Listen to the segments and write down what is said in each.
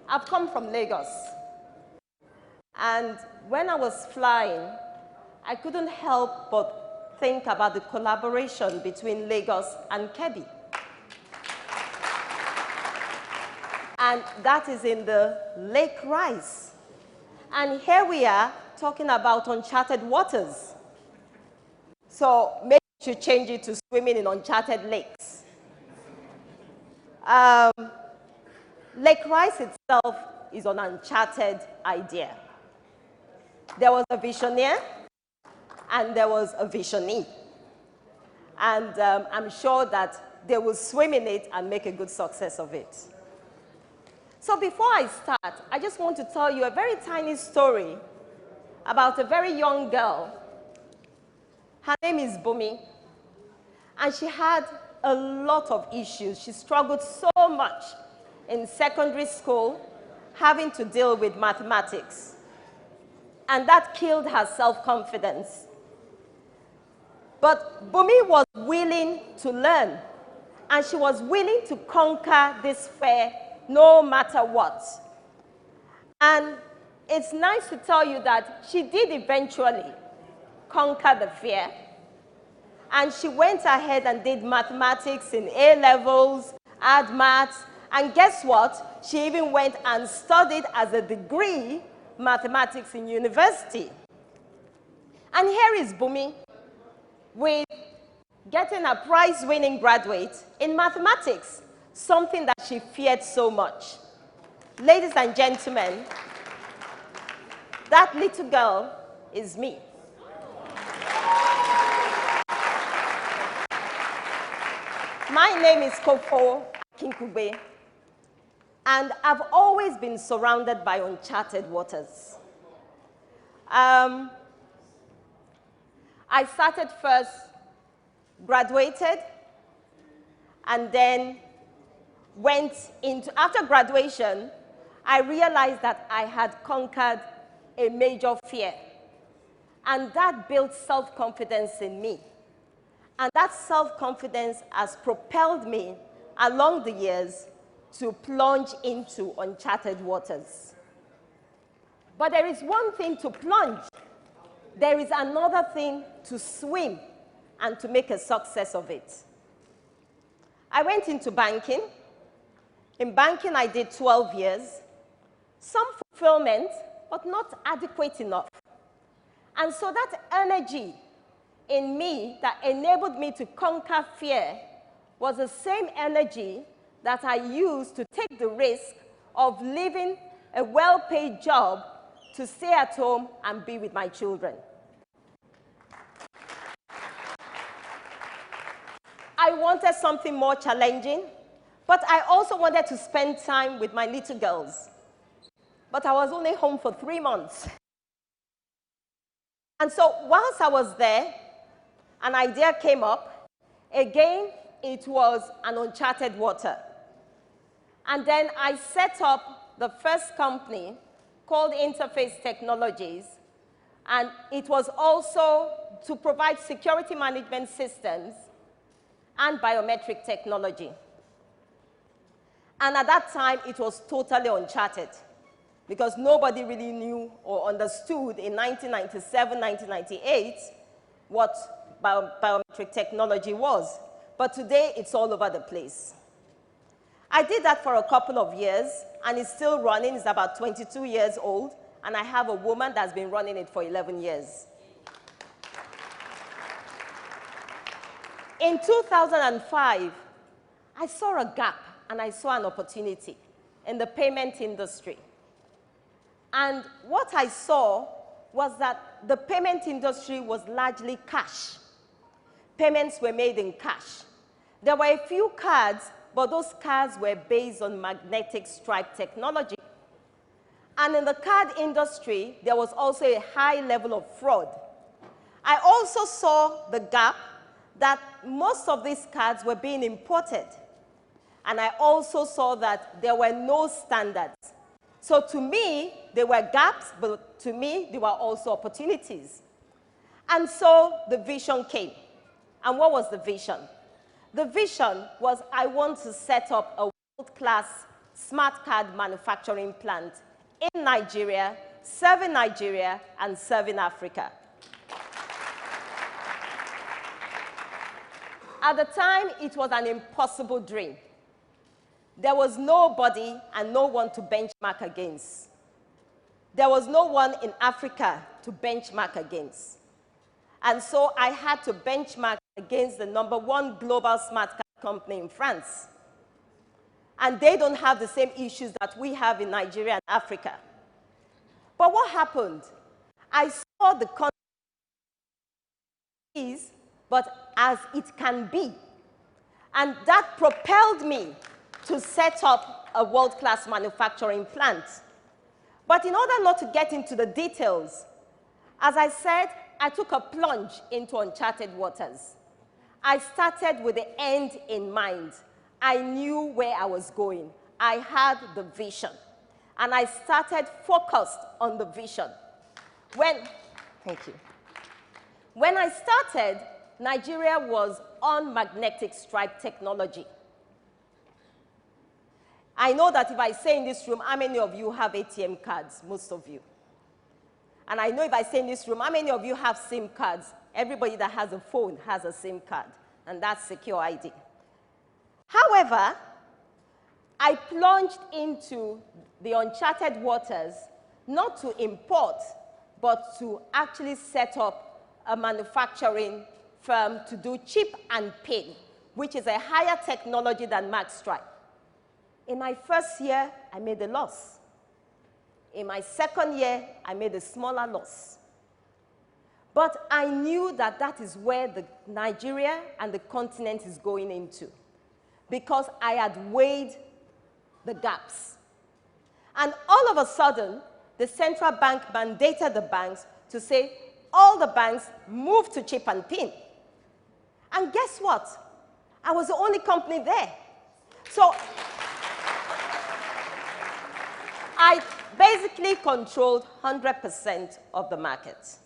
I've come from Lagos. And when I was flying, I couldn't help but think about the collaboration between Lagos and Kebbi. And that is in the Lake Rice. And here we are talking about uncharted waters. So maybe we should change it to swimming in uncharted lakes. Lake Rice itself is an uncharted idea. There was a visionary and there was a visionee. And I'm sure that they will swim in it and make a good success of it. So before I start, I just want to tell you a very tiny story about a very young girl. Her name is Bumi, and she had a lot of issues. She struggled so much in secondary school, having to deal with mathematics. And that killed her self-confidence. But Bumi was willing to learn, and she was willing to conquer this fear no matter what. And it's nice to tell you that she did eventually conquer the fear. And she went ahead and did mathematics in A-levels, add maths, and guess what? She even went and studied as a degree mathematics in university. And here is Bumi with getting a prize-winning graduate in mathematics, something that she feared so much. Ladies and gentlemen, that little girl is me. My name is Kofo, Akinkugbe, and I've always been surrounded by uncharted waters. I started first, graduated, and then went into, after graduation, I realized that I had conquered a major fear. And that built self-confidence in me. And that self-confidence has propelled me along the years to plunge into uncharted waters. But there is one thing to plunge. There is another thing to swim and to make a success of it. I went into banking. In banking, I did 12 years. Some fulfillment, but not adequate enough. And so that energy in me that enabled me to conquer fear was the same energy that I used to take the risk of leaving a well-paid job to stay at home and be with my children. I wanted something more challenging, but I also wanted to spend time with my little girls. But I was only home for 3 months. And so whilst I was there, an idea came up. Again, it was an uncharted water. And then I set up the first company called Interface Technologies. And it was also to provide security management systems and biometric technology. And at that time, it was totally uncharted because nobody really knew or understood in 1997, 1998 what biometric technology was. But today, it's all over the place. I did that for a couple of years, and it's still running. It's about 22 years old, and I have a woman that's been running it for 11 years. In 2005, I saw a gap, and I saw an opportunity in the payment industry. And what I saw was that the payment industry was largely cash. Payments were made in cash. There were a few cards, but those cards were based on magnetic stripe technology. And in the card industry, there was also a high level of fraud. I also saw the gap that most of these cards were being imported. And I also saw that there were no standards. So to me, there were gaps, but to me, there were also opportunities. And so the vision came. And what was the vision? The vision was I want to set up a world-class smart card manufacturing plant in Nigeria, serving Nigeria and serving Africa. At the time, it was an impossible dream. There was nobody and no one to benchmark against. There was no one in Africa to benchmark against. And so I had to benchmark against the #1 global smart card company in France. And they don't have the same issues that we have in Nigeria and Africa. But what happened? I saw the countries, but as it can be. And that propelled me to set up a world-class manufacturing plant. But in order not to get into the details, as I said, I took a plunge into uncharted waters. I started with the end in mind. I knew where I was going. I had the vision. And I started focused on the vision. Thank you. When I started, Nigeria was on magnetic stripe technology. I know that if I say in this room, how many of you have ATM cards? Most of you. And I know if I say in this room, how many of you have SIM cards? Everybody that has a phone has a SIM card, and that's secure ID. However, I plunged into the uncharted waters, not to import, but to actually set up a manufacturing firm to do chip and pin, which is a higher technology than mag stripe. In my first year, I made a loss. In my second year, I made a smaller loss. But I knew that that is where Nigeria and the continent is going into, because I had weighed the gaps. And all of a sudden, the central bank mandated the banks to say, all the banks move to chip and pin. And guess what? I was the only company there. So I basically controlled 100% of the market.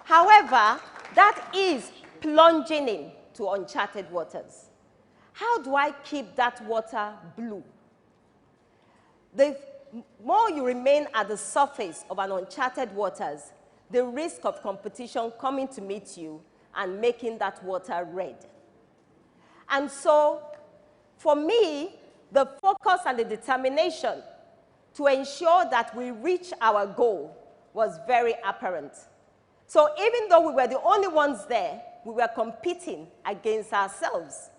However, that is plunging into uncharted waters. How do I keep that water blue? The more you remain at the surface of an uncharted waters, the risk of competition coming to meet you and making that water red. And so, for me, the focus and the determination to ensure that we reach our goal was very apparent. So even though we were the only ones there, we were competing against ourselves.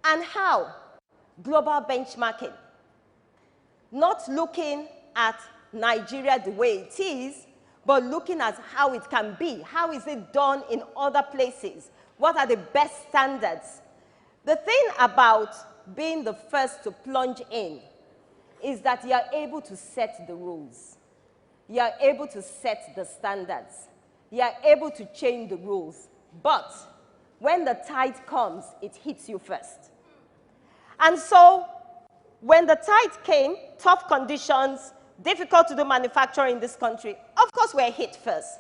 And how? Global benchmarking. Not looking at Nigeria the way it is, but looking at how it can be. How is it done in other places? What are the best standards? The thing about being the first to plunge in is that you are able to set the rules. You are able to set the standards. You are able to change the rules. But when the tide comes, it hits you first. And so when the tide came, tough conditions, difficult to do manufacturing in this country, of course we're hit first.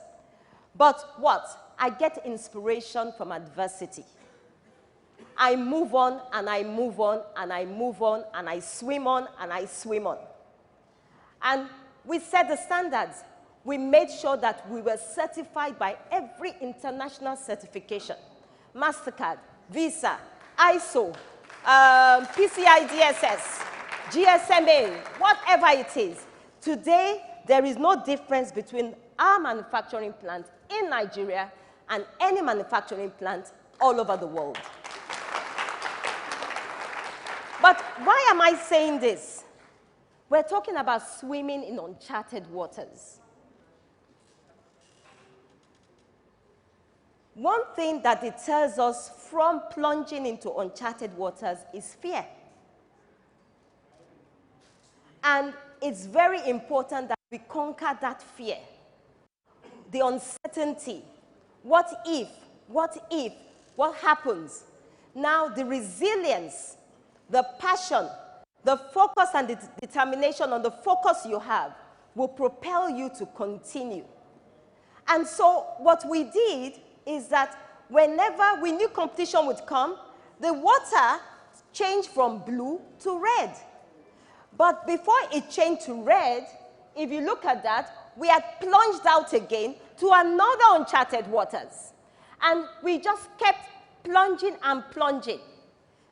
But what? I get inspiration from adversity. I move on, and I move on, and I move on, and I swim on, and I swim on. And we set the standards. We made sure that we were certified by every international certification. MasterCard, Visa, ISO, PCI DSS, GSMA, whatever it is. Today, there is no difference between our manufacturing plant in Nigeria and any manufacturing plant all over the world. But why am I saying this? We're talking about swimming in uncharted waters. One thing that deters us from plunging into uncharted waters is fear. And it's very important that we conquer that fear. The uncertainty. What if? What if? What happens? Now, the resilience, the passion, the focus and the determination on the focus you have will propel you to continue. And so what we did is that whenever we knew competition would come, the water changed from blue to red. But before it changed to red, if you look at that, we had plunged out again to another uncharted waters. And we just kept plunging and plunging.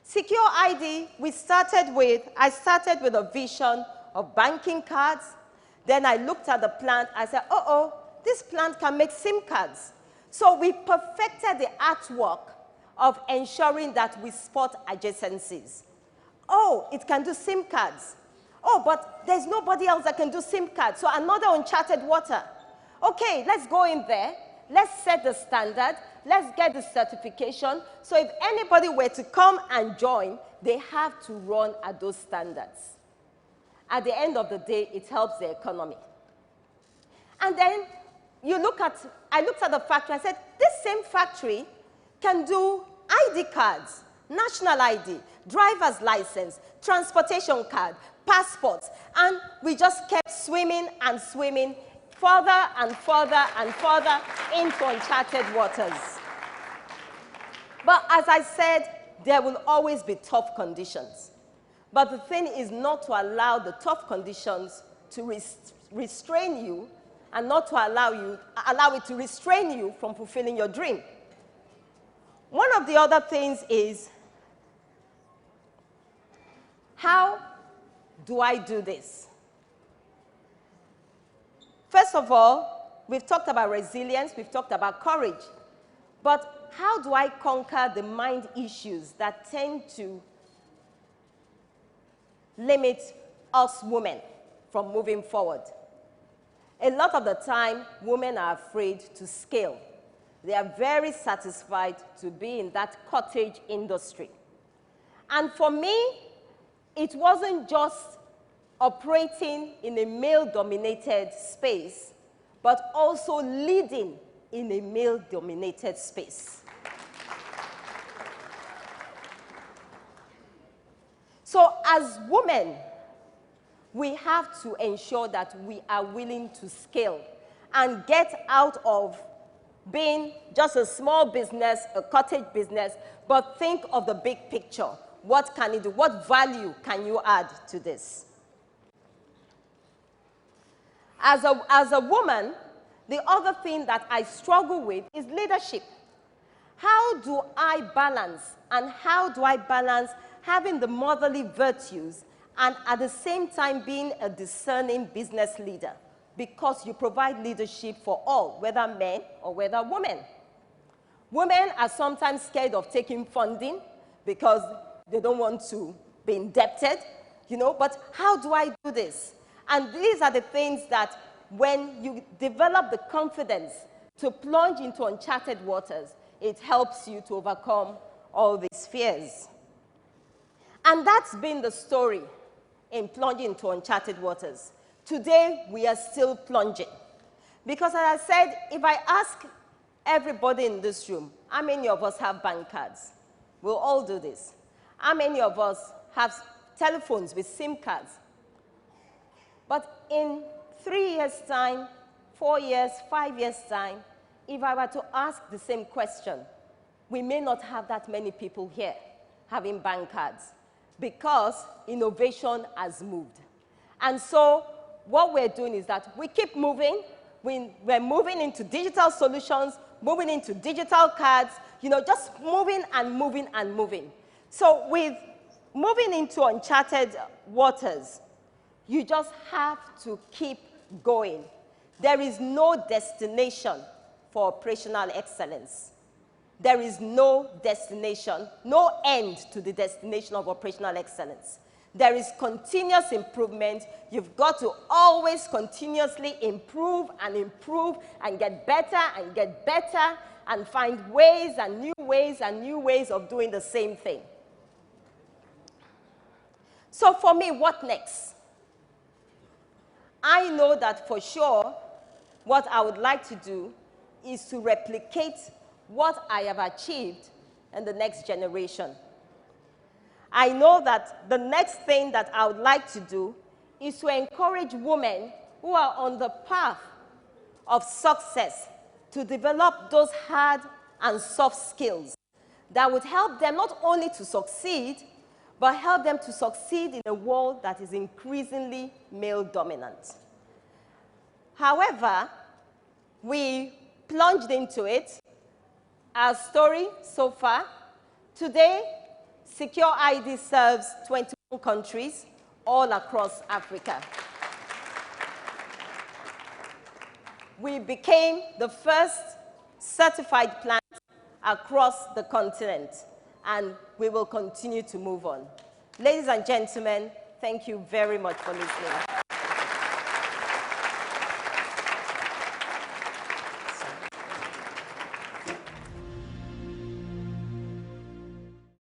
Secure ID, I started with a vision of banking cards. Then I looked at the plant. I said, this plant can make SIM cards. So we perfected the artwork of ensuring that we spot adjacencies. Oh, it can do SIM cards. Oh, but there's nobody else that can do SIM cards. So another uncharted water. Okay, let's go in there. Let's set the standard. Let's get the certification. So if anybody were to come and join, they have to run at those standards. At the end of the day, it helps the economy. And then I looked at the factory. I said, this same factory can do ID cards, national ID, driver's license, transportation card, passports. And we just kept swimming and swimming further and further and further into uncharted waters. But as I said, there will always be tough conditions. But the thing is not to allow the tough conditions to restrain you and not to allow it to restrain you from fulfilling your dream. One of the other things is, how do I do this? First of all, we've talked about resilience, we've talked about courage. But how do I conquer the mind issues that tend to limit us women from moving forward? A lot of the time, women are afraid to scale. They are very satisfied to be in that cottage industry. And for me, it wasn't just operating in a male-dominated space, but also leading in a male-dominated space. So as women, we have to ensure that we are willing to scale and get out of being just a small business, a cottage business, but think of the big picture. What can it do? What value can you add to this? As a woman, the other thing that I struggle with is leadership. How do I balance, and how do I balance having the motherly virtues and at the same time being a discerning business leader? Because you provide leadership for all, whether men or whether women. Women are sometimes scared of taking funding because they don't want to be indebted, but how do I do this? And these are the things that when you develop the confidence to plunge into uncharted waters, it helps you to overcome all these fears. And that's been the story in plunging into uncharted waters. Today, we are still plunging. Because as I said, if I ask everybody in this room, how many of us have bank cards? We'll all do this. How many of us have telephones with SIM cards? But in 3 years' time, 4 years, 5 years' time, if I were to ask the same question, we may not have that many people here having bank cards because innovation has moved. And so what we're doing is that we keep moving. We're moving into digital solutions, moving into digital cards, just moving and moving and moving. So with moving into uncharted waters, you just have to keep going. There is no destination for operational excellence. There is no destination, no end to the destination of operational excellence. There is continuous improvement. You've got to always continuously improve and get better and find ways and new ways of doing the same thing. So for me, what next? I know that for sure what I would like to do is to replicate what I have achieved in the next generation. I know that the next thing that I would like to do is to encourage women who are on the path of success to develop those hard and soft skills that would help them not only to succeed, but help them to succeed in a world that is increasingly male-dominant. However, we plunged into it. Our story so far, today, Secure ID serves 21 countries all across Africa. We became the first certified plant across the continent, and we will continue to move on. Ladies and gentlemen, thank you very much for listening.